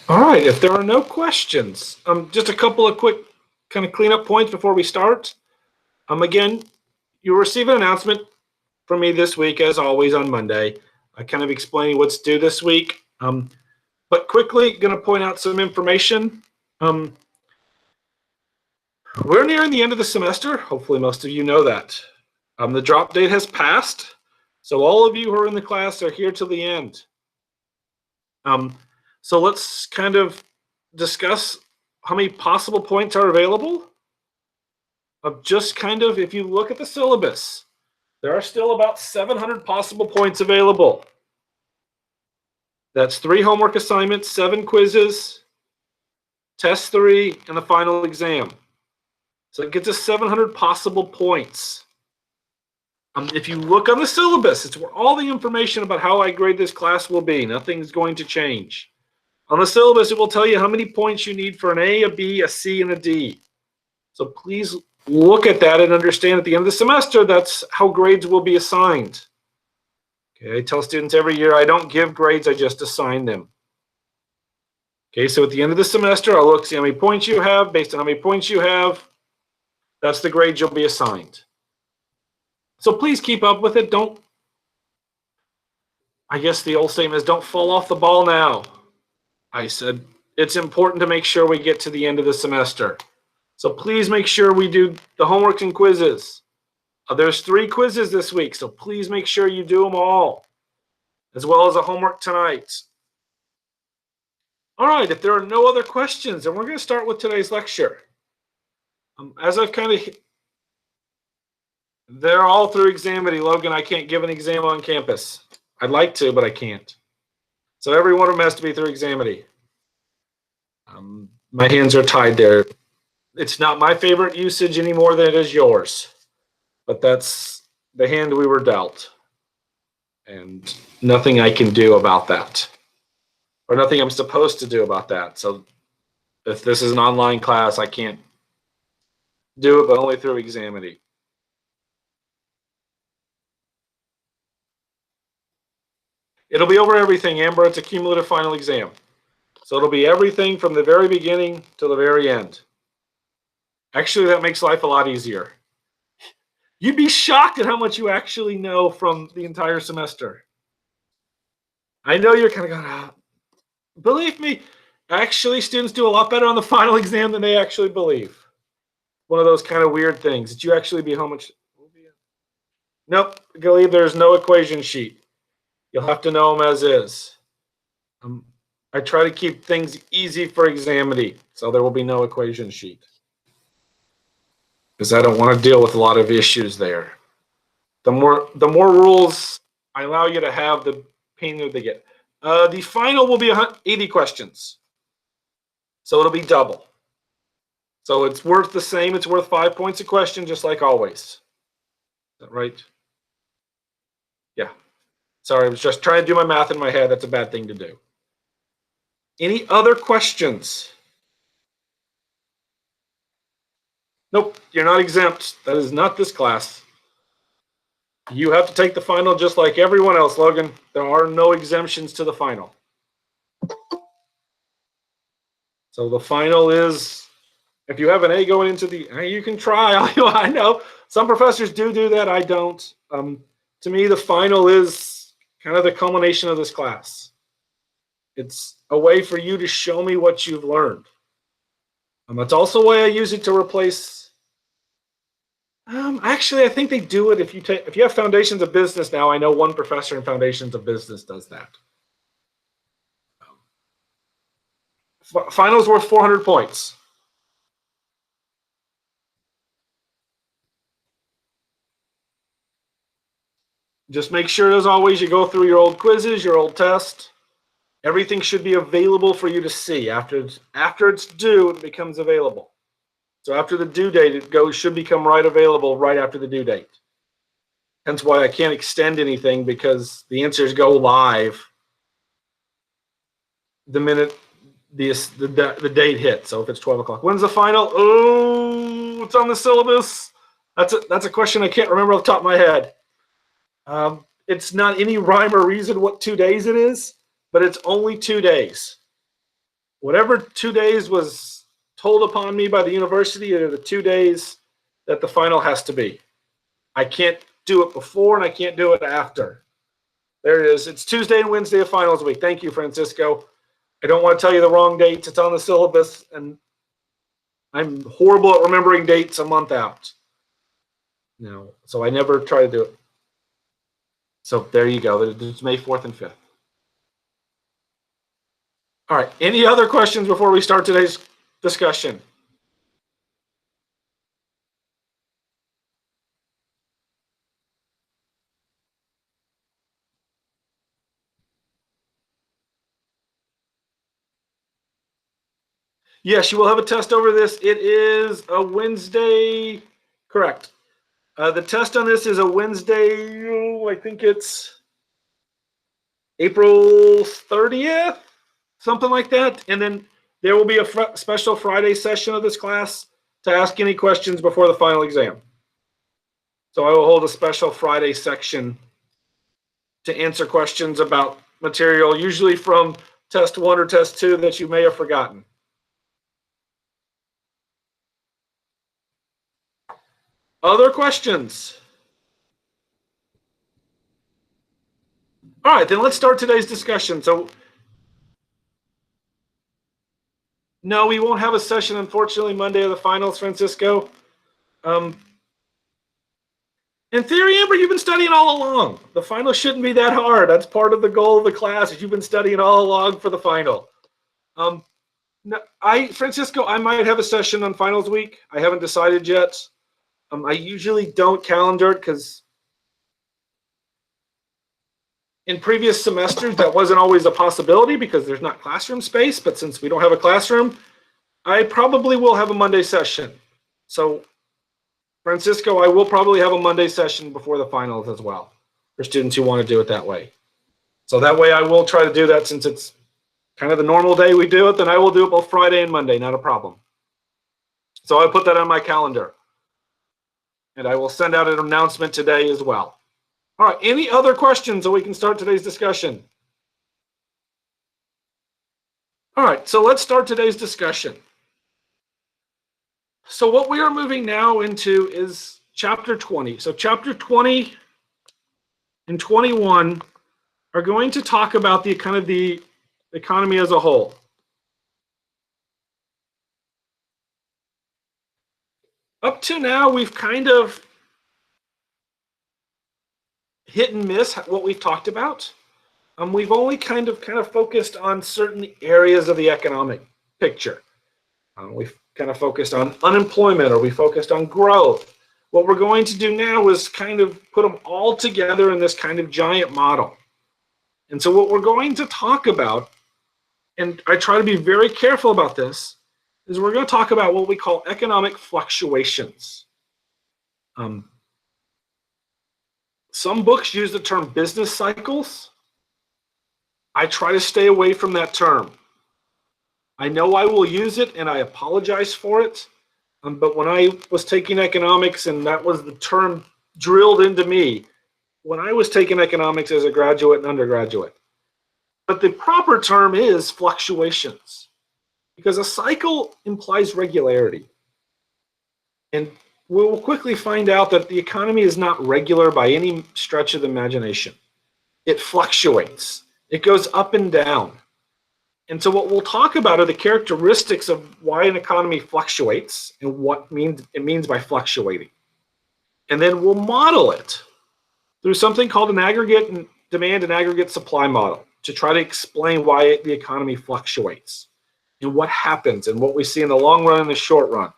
All right, if there are no questions, just a couple of quick kind of cleanup points before we start. Again, you'll receive an announcement from me this week, as always, on Monday. I kind of explaining what's due this week. But quickly, going to point out some information. We're nearing the end of the semester. Hopefully, most of you know that. The drop date has passed, so all of you who are in the class are here till the end. So let's kind of discuss how many possible points are available. Of just kind of, if you look at the syllabus, there are still about 700 possible points available. That's 3 homework assignments, 7 quizzes, test 3, and the final exam. So it gets us 700 possible points. If you look on the syllabus, it's where all the information about how I grade this class will be. Nothing's going to change. On the syllabus, it will tell you how many points you need for an A, a B, a C, and a D. So please look at that and understand at the end of the semester, that's how grades will be assigned. Okay, I tell students every year, I don't give grades, I just assign them. Okay, so at the end of the semester, I'll look, see how many points you have. Based on how many points you have, that's the grade you'll be assigned. So please keep up with it. Don't, I guess the old statement is don't fall off the ball now. I said it's important to make sure we get to the end of the semester. So please make sure we do the homework and quizzes. There's 3 quizzes this week, so please make sure you do them all, as well as a homework tonight. All right, if there are no other questions, then we're going to start with today's lecture. As I've kind of, they're all through Examity. Logan, I can't give an exam on campus. I'd like to, but I can't. So every one of them has to be through Examity. My hands are tied there. It's not my favorite usage any more than it is yours, but that's the hand we were dealt, and nothing I can do about that, or nothing I'm supposed to do about that. So if this is an online class, I can't do it, but only through Examity. It'll be over everything, Amber. It's a cumulative final exam. So it'll be everything from the very beginning to the very end. Actually, that makes life a lot easier. You'd be shocked at how much you actually know from the entire semester. I know you're kind of going, believe me, actually students do a lot better on the final exam than they actually believe. One of those kind of weird things. Did you actually be home? Nope, Galib, there's no equation sheet. You'll have to know them as is. I try to keep things easy for Examity, so there will be no equation sheet, because I don't want to deal with a lot of issues there. The more rules I allow you to have, the painier they get. The final will be 80 questions, so it'll be double. So it's worth the same. It's worth 5 points a question, just like always. Is that right? Yeah. Sorry, I was just trying to do my math in my head. That's a bad thing to do. Any other questions? Nope, you're not exempt. That is not this class. You have to take the final just like everyone else, Logan. There are no exemptions to the final. So the final is, if you have an A going into the, you can try. I know some professors do that. I don't. To me, the final is kind of the culmination of this class. It's a way for you to show me what you've learned. That's also a way I use it to replace. Actually, I think they do it if you have Foundations of Business now. I know one professor in Foundations of Business does that. Finals worth 400 points. Just make sure, as always, you go through your old quizzes, your old test. Everything should be available for you to see. After it's due, it becomes available. So after the due date, it should become available right after the due date. Hence why I can't extend anything, because the answers go live the minute the date hits. So if it's 12 o'clock, when's the final? Oh, it's on the syllabus. That's a question I can't remember off the top of my head. It's not any rhyme or reason what 2 days it is, but it's only 2 days. Whatever 2 days was told upon me by the university are the 2 days that the final has to be. I can't do it before and I can't do it after. There it is. It's Tuesday and Wednesday of finals week. Thank you, Francisco. I don't want to tell you the wrong dates. It's on the syllabus, and I'm horrible at remembering dates a month out. No, so I never try to do it. So there you go. It's May 4th and 5th. All right. Any other questions before we start today's discussion? Yes, you will have a test over this. It is a Wednesday. Correct. The test on this is a Wednesday. I think it's April 30th, something like that. And then there will be a special Friday session of this class to ask any questions before the final exam. So I will hold a special Friday section to answer questions about material, usually from test 1 or test 2 that you may have forgotten. Other questions? All right, then let's start today's discussion. So, no, we won't have a session, unfortunately, Monday of the finals, Francisco. In theory, Amber, you've been studying all along. The final shouldn't be that hard. That's part of the goal of the class, is you've been studying all along for the final. No, Francisco, I might have a session on finals week. I haven't decided yet. I usually don't calendar it because in previous semesters, that wasn't always a possibility because there's not classroom space. But since we don't have a classroom, I probably will have a Monday session. So, Francisco, I will probably have a Monday session before the finals as well for students who want to do it that way. So that way I will try to do that since it's kind of the normal day we do it. Then I will do it both Friday and Monday, not a problem. So I put that on my calendar. And I will send out an announcement today as well. All right, any other questions so we can start today's discussion? All right, so let's start today's discussion. So what we are moving now into is chapter 20. So chapter 20 and 21 are going to talk about the kind of the economy as a whole. Up to now, we've kind of hit and miss what we've talked about. We've only kind of focused on certain areas of the economic picture. We've kind of focused on unemployment, or we focused on growth. What we're going to do now is kind of put them all together in this kind of giant model. And so what we're going to talk about, and I try to be very careful about this, is we're going to talk about what we call economic fluctuations. Some books use the term business cycles. I try to stay away from that term. I know I will use it, and I apologize for it. But when I was taking economics, and that was the term drilled into me, when I was taking economics as a graduate and undergraduate. But the proper term is fluctuations, because a cycle implies regularity. And we'll quickly find out that the economy is not regular by any stretch of the imagination. It fluctuates. It goes up and down. And so what we'll talk about are the characteristics of why an economy fluctuates and what it means by fluctuating. And then we'll model it through something called an aggregate demand and aggregate supply model to try to explain why the economy fluctuates and what happens and what we see in the long run and the short run.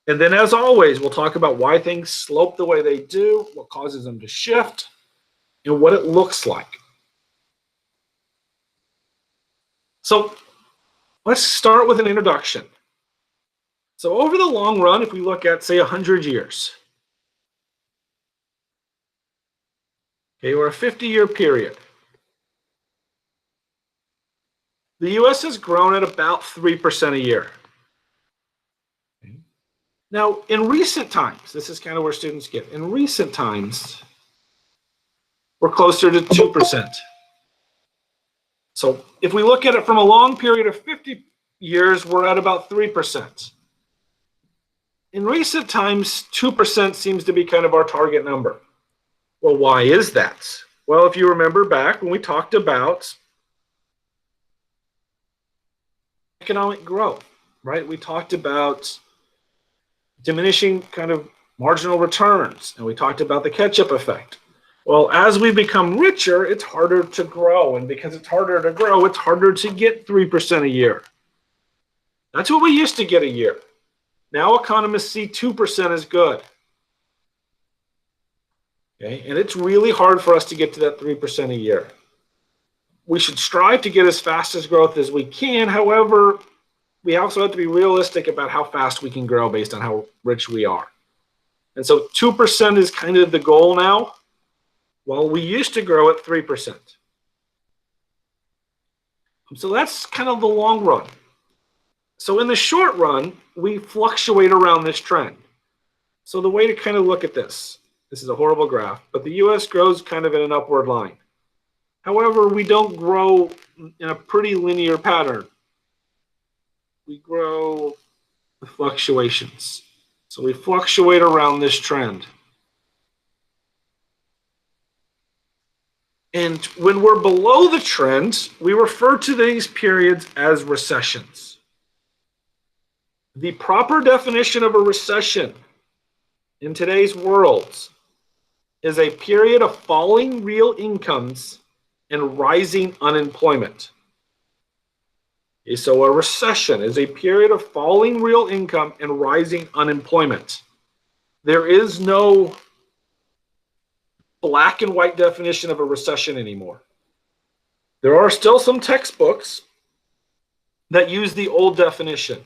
And then, as always, we'll talk about why things slope the way they do, what causes them to shift, and what it looks like. So let's start with an introduction. So over the long run, if we look at, say, 100 years, okay, or a 50-year period, the U.S. has grown at about 3% a year. Now, in recent times, this is kind of where students get, in recent times, we're closer to 2%. So if we look at it from a long period of 50 years, we're at about 3%. In recent times, 2% seems to be kind of our target number. Well, why is that? Well, if you remember back when we talked about economic growth, right? We talked about diminishing kind of marginal returns, and we talked about the catch-up effect. Well, as we become richer, it's harder to grow, and because it's harder to grow, it's harder to get 3% a year. That's what we used to get a year. Now economists see 2% as good. Okay, and it's really hard for us to get to that 3% a year. We should strive to get as fast as growth as we can. However, we also have to be realistic about how fast we can grow based on how rich we are. And so 2% is kind of the goal now. Well, we used to grow at 3%. So that's kind of the long run. So in the short run, we fluctuate around this trend. So the way to kind of look at this is a horrible graph, but the US grows kind of in an upward line. However, we don't grow in a pretty linear pattern. We grow with fluctuations. So we fluctuate around this trend. And when we're below the trend, we refer to these periods as recessions. The proper definition of a recession in today's world is a period of falling real incomes and rising unemployment. Okay, so a recession is a period of falling real income and rising unemployment. There is no black and white definition of a recession anymore. There are still some textbooks that use the old definition,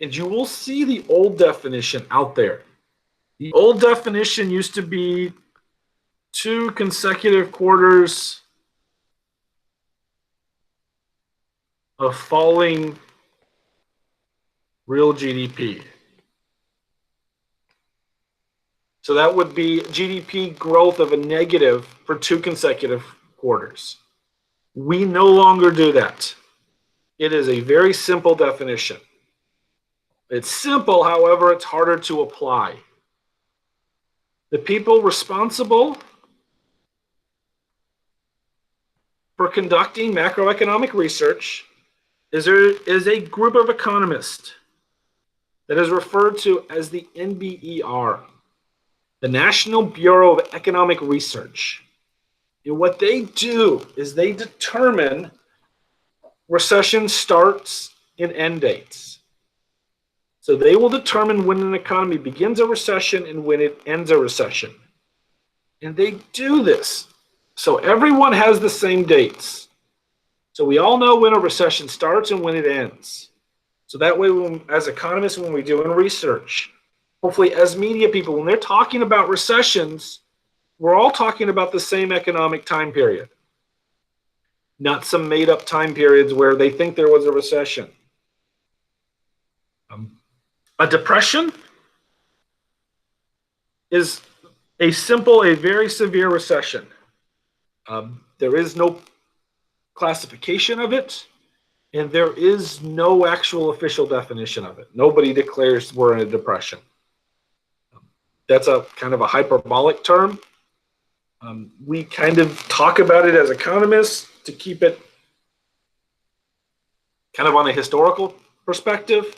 and you will see the old definition out there. The old definition used to be 2 consecutive quarters of falling real GDP. So that would be GDP growth of a negative for 2 consecutive quarters. We no longer do that. It is a very simple definition. It's simple, however, it's harder to apply. The people responsible for conducting macroeconomic research is a group of economists that is referred to as the NBER, the National Bureau of Economic Research. And what they do is they determine recession starts and end dates. So they will determine when an economy begins a recession and when it ends a recession. And they do this so everyone has the same dates. So we all know when a recession starts and when it ends. So that way, as economists, when we're doing research, hopefully as media people, when they're talking about recessions, we're all talking about the same economic time period, not some made-up time periods where they think there was a recession. A depression is a very severe recession. There is no classification of it, and there is no actual official definition of it. Nobody declares we're in a depression. That's a kind of a hyperbolic term. We kind of talk about it as economists to keep it kind of on a historical perspective.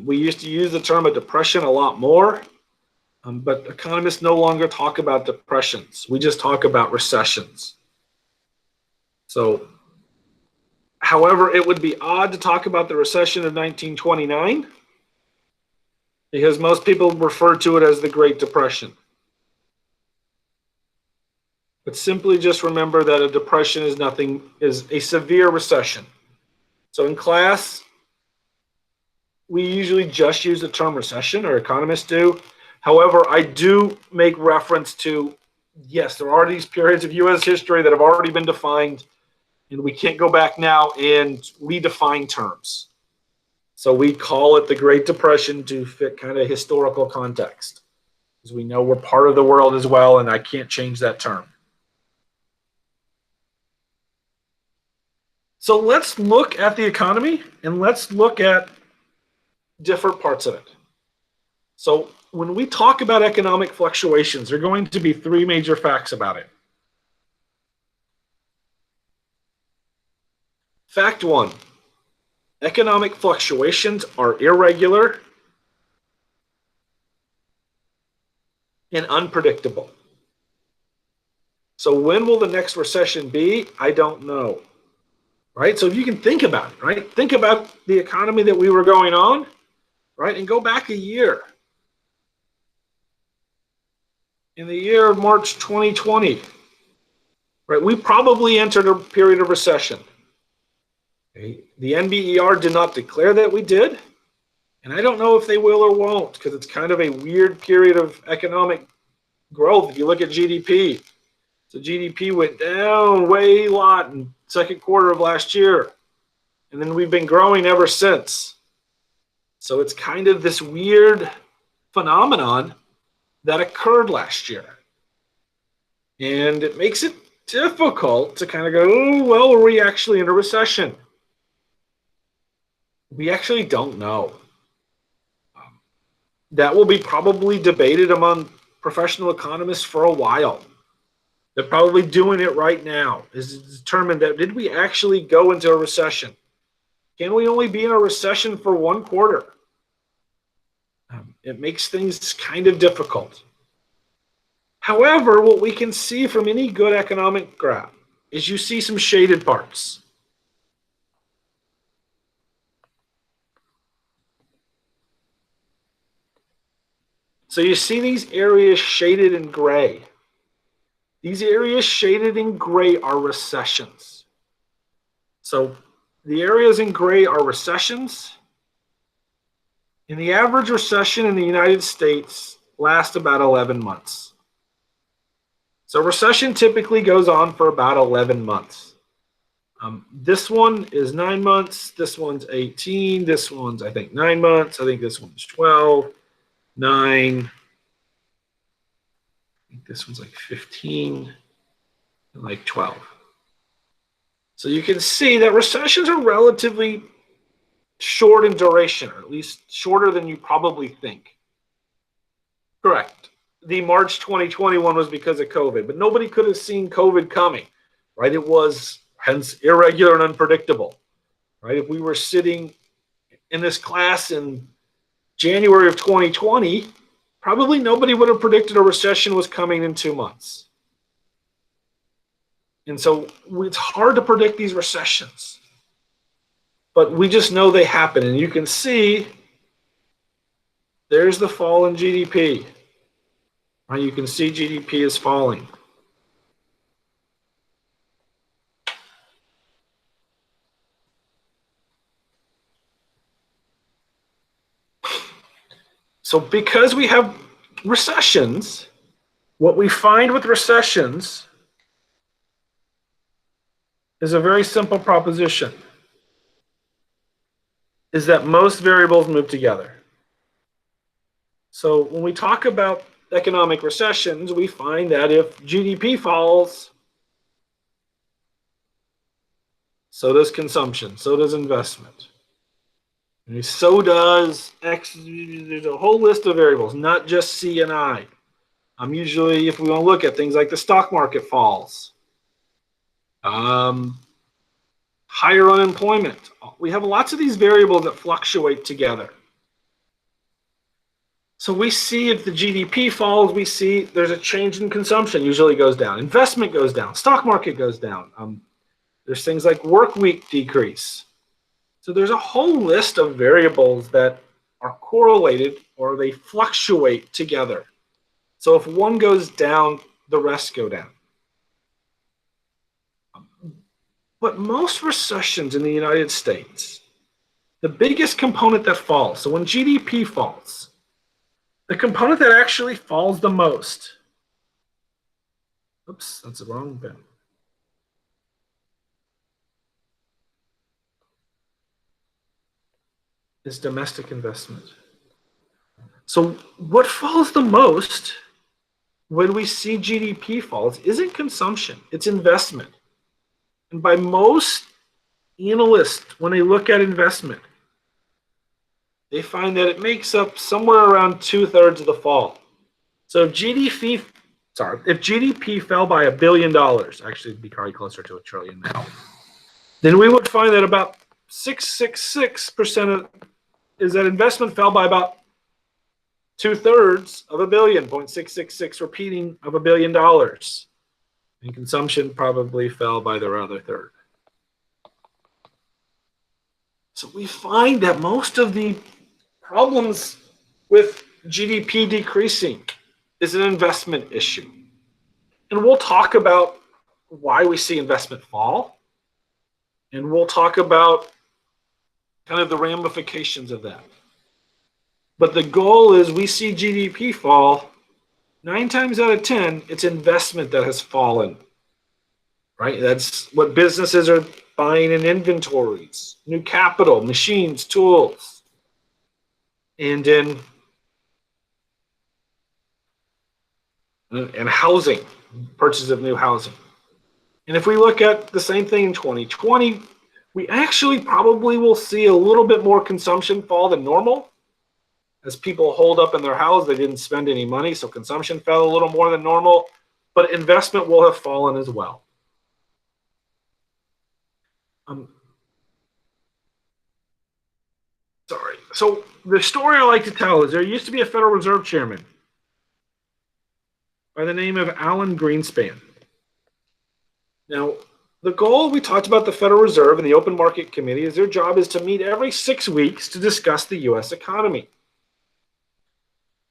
We used to use the term a depression a lot more, but economists no longer talk about depressions. We just talk about recessions. So, however, it would be odd to talk about the recession of 1929 because most people refer to it as the Great Depression. But simply just remember that a depression is a severe recession. So in class, we usually just use the term recession, or economists do. However, I do make reference to, yes, there are these periods of U.S. history that have already been defined, and we can't go back now and redefine terms. So we call it the Great Depression to fit kind of historical context, because we know we're part of the world as well, and I can't change that term. So let's look at the economy and let's look at different parts of it. So when we talk about economic fluctuations, there are going to be three major facts about it. Fact one, economic fluctuations are irregular and unpredictable. So when will the next recession be? I don't know. Right? So if you can think about it, right? Think about the economy that we were going on, right? And go back a year. In the year of March 2020, right, we probably entered a period of recession. Okay? The NBER did not declare that we did, and I don't know if they will or won't, because it's kind of a weird period of economic growth. If you look at GDP, so GDP went down way a lot in second quarter of last year, and then we've been growing ever since. So it's kind of this weird phenomenon that occurred last year. And it makes it difficult to kind of go, oh, well, are we actually in a recession? We actually don't know. That will be probably debated among professional economists for a while. They're probably doing it right now, is to determine that did we actually go into a recession? Can we only be in a recession for one quarter? It makes things kind of difficult. However, what we can see from any good economic graph is you see some shaded parts. So you see these areas shaded in gray. These areas shaded in gray are recessions. So the areas in gray are recessions. And the average recession in the United States lasts about 11 months. So recession typically goes on for about 11 months. This one is 9 months. This one's 18. This one's, I think, 9 months. I think this one's 12, 9. I think this one's like 15, and like 12. So you can see that recessions are relatively short in duration, or at least shorter than you probably think. Correct. The March 2021 was because of COVID, but nobody could have seen COVID coming, right? It was hence irregular and unpredictable, right? If we were sitting in this class in January of 2020, probably nobody would have predicted a recession was coming in 2 months. And so it's hard to predict these recessions, but we just know they happen. And you can see there's the fall in GDP. Right? You can see GDP is falling. So because we have recessions, what we find with recessions is a very simple proposition, is that most variables move together. So when we talk about economic recessions, we find that if GDP falls, so does consumption, so does investment. And so does X. There's a whole list of variables, not just C and I. Usually, if we want to look at things like the stock market falls, higher unemployment. We have lots of these variables that fluctuate together. So we see if the GDP falls, we see there's a change in consumption, usually goes down. Investment goes down, stock market goes down. There's things like work week decrease. So there's a whole list of variables that are correlated or they fluctuate together. So if one goes down, the rest go down. But most recessions in the United States, the biggest component that falls, so when GDP falls, the component that actually falls the most, oops, that's the wrong pen. Is domestic investment. So what falls the most when we see GDP falls isn't consumption, it's investment. And by most analysts, when they look at investment, they find that it makes up somewhere around 2/3 of the fall. So if GDP fell by $1 billion, actually it'd be probably closer to $1 trillion now, then we would find that about 666% of is that investment fell by about 2/3 of $1 billion, 0.666 repeating of $1 billion. And consumption probably fell by the other third. So we find that most of the problems with GDP decreasing is an investment issue. And we'll talk about why we see investment fall. And we'll talk about kind of the ramifications of that. But the goal is we see GDP fall. 9 times out of 10, it's investment that has fallen, right? That's what businesses are buying in inventories, new capital, machines, tools, and housing, purchase of new housing. And if we look at the same thing in 2020, we actually probably will see a little bit more consumption fall than normal. As people hold up in their house, they didn't spend any money, so consumption fell a little more than normal, but investment will have fallen as well. So the story I like to tell is there used to be a Federal Reserve chairman by the name of Alan Greenspan. Now, the goal, we talked about the Federal Reserve and the Open Market Committee, is their job is to meet every 6 weeks to discuss the U.S. economy.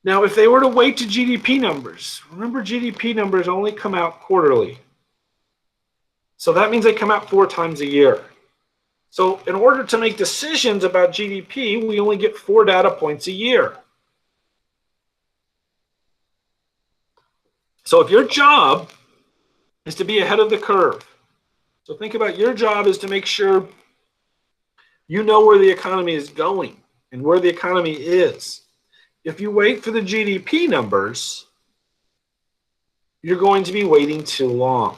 Now, if they were to wait to GDP numbers, remember GDP numbers only come out quarterly. So that means they come out 4 times a year. So in order to make decisions about GDP, we only get 4 data points a year. So if your job is to be ahead of the curve, so think about your job is to make sure you know where the economy is going and where the economy is. If you wait for the GDP numbers, you're going to be waiting too long.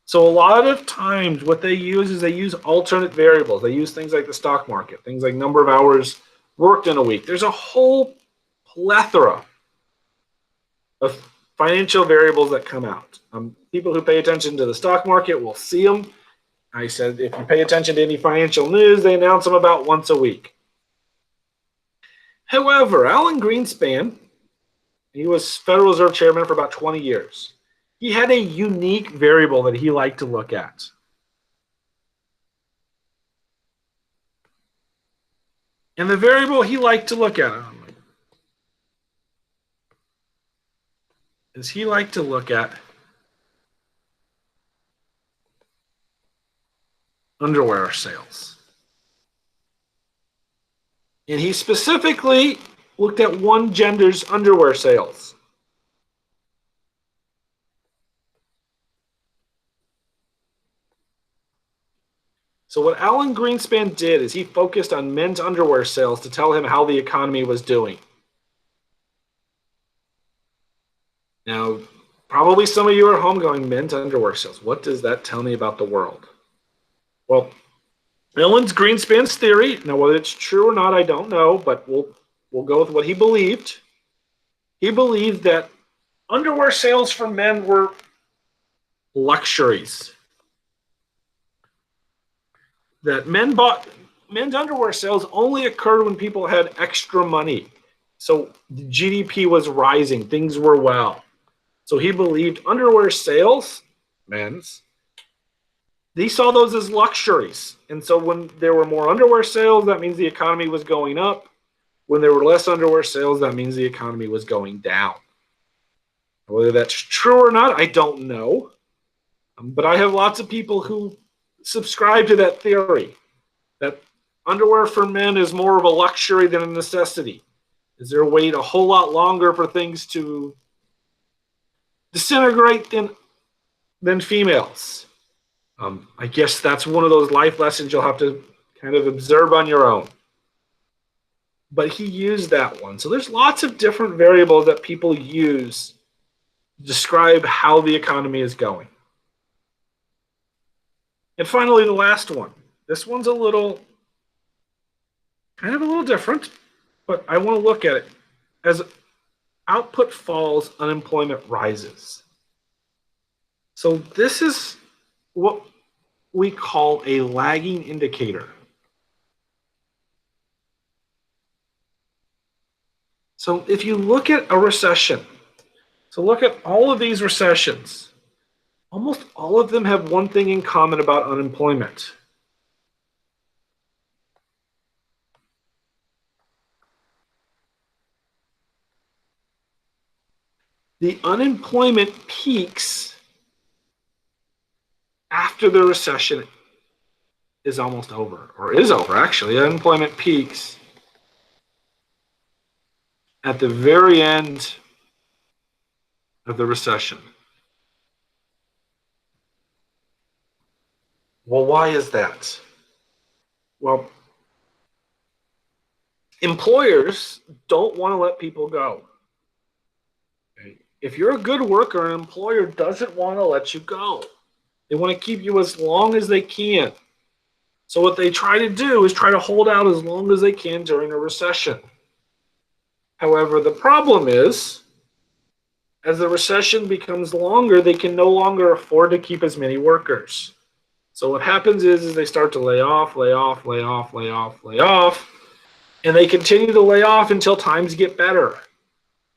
So a lot of times what they use is they use alternate variables. They use things like the stock market, things like number of hours worked in a week. There's a whole plethora of financial variables that come out. People who pay attention to the stock market will see them. I said if you pay attention to any financial news, they announce them about once a week. However, Alan Greenspan, he was Federal Reserve Chairman for about 20 years. He had a unique variable that he liked to look at. And the variable he liked to look at is he liked to look at underwear sales. And he specifically looked at one gender's underwear sales. So what Alan Greenspan did is he focused on men's underwear sales to tell him how the economy was doing. Now, probably some of you are home going, men's underwear sales. What does that tell me about the world? Well, Alan Greenspan's theory, now whether it's true or not, I don't know, but we'll go with what he believed. He believed that underwear sales for men were luxuries. That men's underwear sales only occurred when people had extra money. So the GDP was rising, things were well. So he believed underwear sales, men's, they saw those as luxuries. And so when there were more underwear sales, that means the economy was going up. When there were less underwear sales, that means the economy was going down. Whether that's true or not, I don't know. But I have lots of people who subscribe to that theory, that underwear for men is more of a luxury than a necessity. Is there wait a whole lot longer for things to disintegrate than females? I guess that's one of those life lessons you'll have to kind of observe on your own. But he used that one. So there's lots of different variables that people use to describe how the economy is going. And finally, the last one This one's a little, kind of a little different, but I want to look at it. As output falls, unemployment rises. So this is what we call a lagging indicator. So if you look at a recession, so look at all of these recessions, almost all of them have one thing in common about unemployment. The unemployment peaks after the recession is almost over, or is over, actually. Unemployment peaks at the very end of the recession. Well, why is that? Well, employers don't want to let people go. Okay? If you're a good worker, an employer doesn't want to let you go. They want to keep you as long as they can. So what they try to do is try to hold out as long as they can during a recession. However, the problem is, as the recession becomes longer, they can no longer afford to keep as many workers. So what happens is they start to lay off, and they continue to lay off until times get better.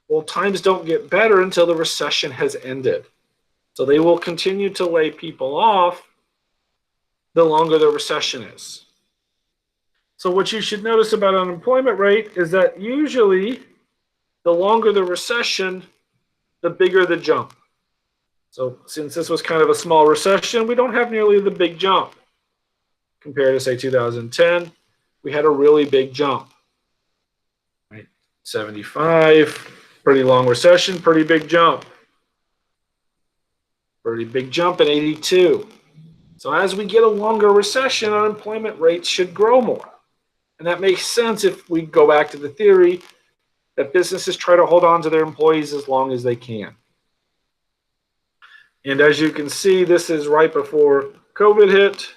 Well, times don't get better until the recession has ended. So they will continue to lay people off the longer the recession is. So what you should notice about unemployment rate is that usually the longer the recession, the bigger the jump. So since this was kind of a small recession, we don't have nearly the big jump. Compared to, say, 2010, we had a really big jump. Right? 75, pretty long recession, pretty big jump. Pretty big jump in 82. So as we get a longer recession, unemployment rates should grow more. And that makes sense if we go back to the theory that businesses try to hold on to their employees as long as they can. And as you can see, this is right before COVID hit.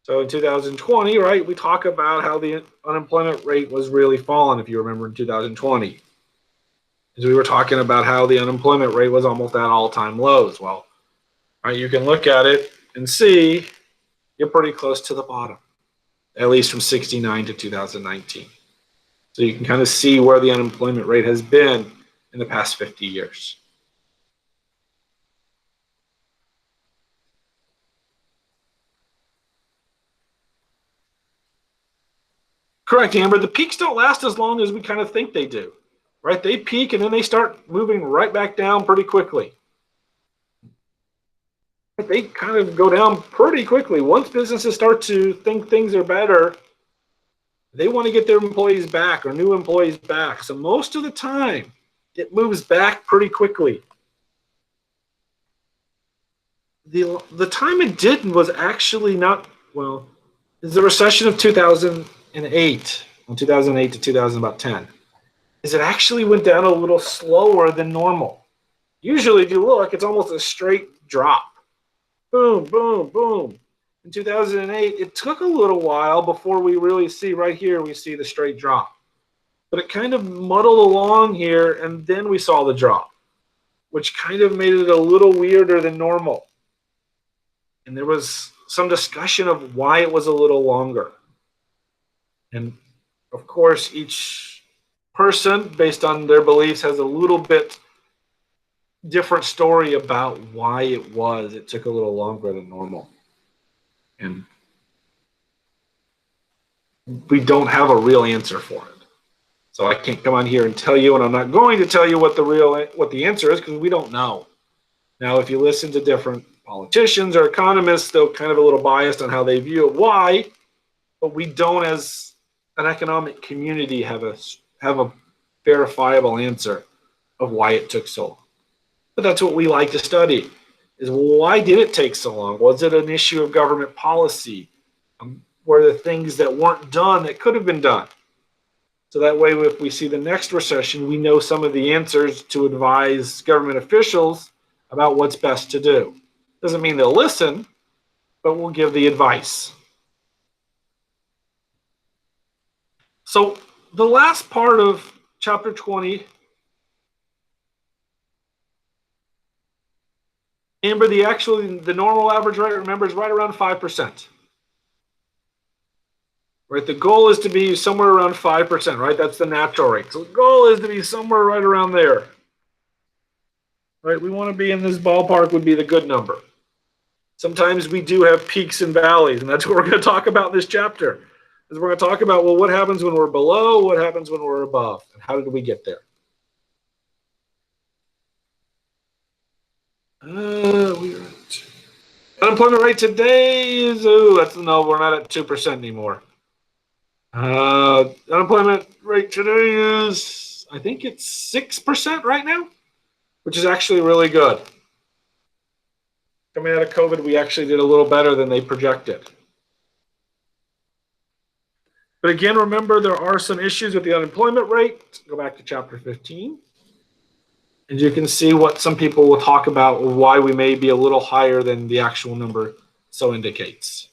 So in 2020, right, we talk about how the unemployment rate was really falling, if you remember, in 2020. As we were talking about how the unemployment rate was almost at all-time lows. Well, right, you can look at it and see you're pretty close to the bottom, at least from 69 to 2019. So you can kind of see where the unemployment rate has been in the past 50 years. Correct, Amber. The peaks don't last as long as we kind of think they do, right? They peak and then they start moving right back down pretty quickly. They kind of go down pretty quickly. Once businesses start to think things are better, they want to get their employees back or new employees back. So most of the time, it moves back pretty quickly. The time it didn't was actually not, well, is the recession of 2008, from 2008 to 2010, is it actually went down a little slower than normal. Usually, if you look, it's almost a straight drop. Boom, boom, boom. In 2008, it took a little while before we really see, right here, we see the straight drop. But it kind of muddled along here, and then we saw the drop, which kind of made it a little weirder than normal. And there was some discussion of why it was a little longer. And of course, each person, based on their beliefs, has a little bit different story about why it took a little longer than normal. And we don't have a real answer for it. So I can't come on here and tell you, and I'm not going to tell you what the answer is, because we don't know. Now, if you listen to different politicians or economists, they're kind of a little biased on how they view it. Why? But we don't, as an economic community, have a verifiable answer of why it took so long. But that's what we like to study, is why did it take so long? Was it an issue of government policy? Were there things that weren't done that could have been done? So that way, if we see the next recession, we know some of the answers to advise government officials about what's best to do. Doesn't mean they'll listen, but we'll give the advice. So the last part of chapter 20, remember the normal average rate, remember, is right around 5%. Right, the goal is to be somewhere around 5%, right? That's the natural rate. So the goal is to be somewhere right around there. Right, we want to be in this ballpark would be the good number. Sometimes we do have peaks and valleys, and that's what we're going to talk about in this chapter. Is we're going to talk about, well, what happens when we're below, what happens when we're above, and how did we get there? We're at unemployment rate today is no, we're not at 2% anymore. Unemployment rate today is, I think it's 6% right now, which is actually really good. Coming out of COVID, we actually did a little better than they projected. But again, remember, there are some issues with the unemployment rate. Go back to chapter 15. And you can see what some people will talk about, why we may be a little higher than the actual number so indicates.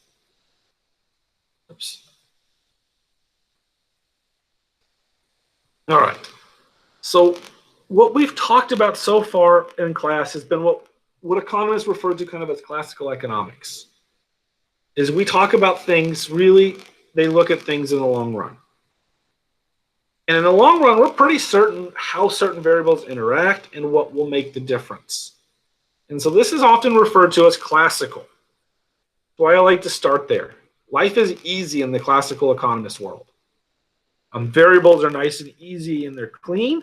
Oops. All right. So what we've talked about so far in class has been what economists refer to kind of as classical economics. Is we talk about things, really, they look at things in the long run. And in the long run, we're pretty certain how certain variables interact and what will make the difference. And so this is often referred to as classical. That's why I like to start there. Life is easy in the classical economist world. Variables are nice and easy and they're clean.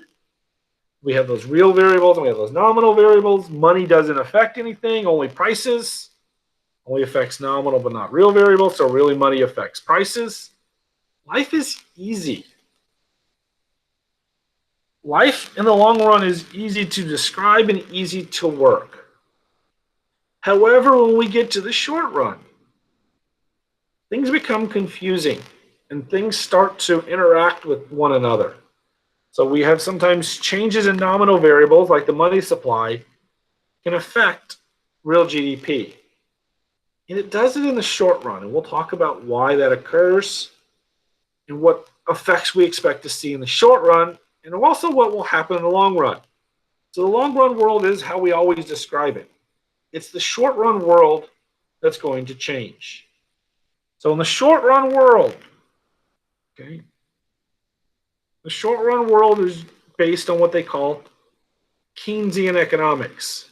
We have those real variables and we have those nominal variables. Money doesn't affect anything, only prices. Only affects nominal but not real variables, so really money affects prices. Life is easy. Life in the long run is easy to describe and easy to work. However, when we get to the short run, things become confusing and things start to interact with one another. So we have sometimes changes in nominal variables like the money supply can affect real GDP. And it does it in the short run, and we'll talk about why that occurs and what effects we expect to see in the short run, and also what will happen in the long run. So the long run world is how we always describe it. It's the short run world that's going to change. So in the short run world, okay, the short run world is based on what they call Keynesian economics.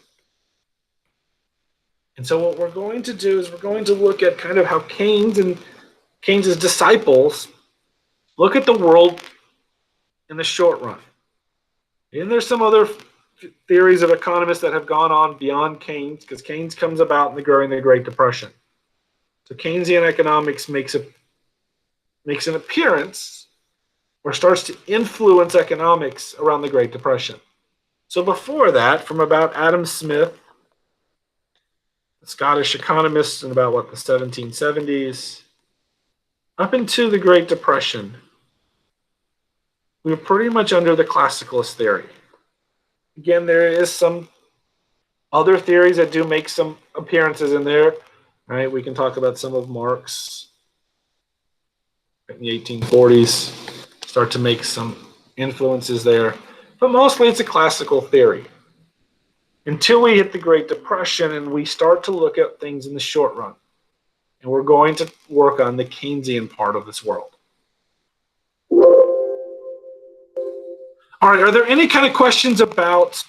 And so what we're going to do is we're going to look at kind of how Keynes and Keynes's disciples look at the world in the short run. And there's some other theories of economists that have gone on beyond Keynes, because Keynes comes about during the Great Depression. So Keynesian economics makes an appearance or starts to influence economics around the Great Depression. So before that, from about Adam Smith, the Scottish economist in about the 1770s, up into the Great Depression, we were pretty much under the classicalist theory. Again, there is some other theories that do make some appearances in there. Right? We can talk about some of Marx in the 1840s, start to make some influences there. But mostly it's a classical theory. Until we hit the Great Depression and we start to look at things in the short run. And we're going to work on the Keynesian part of this world. All right, are there any kind of questions about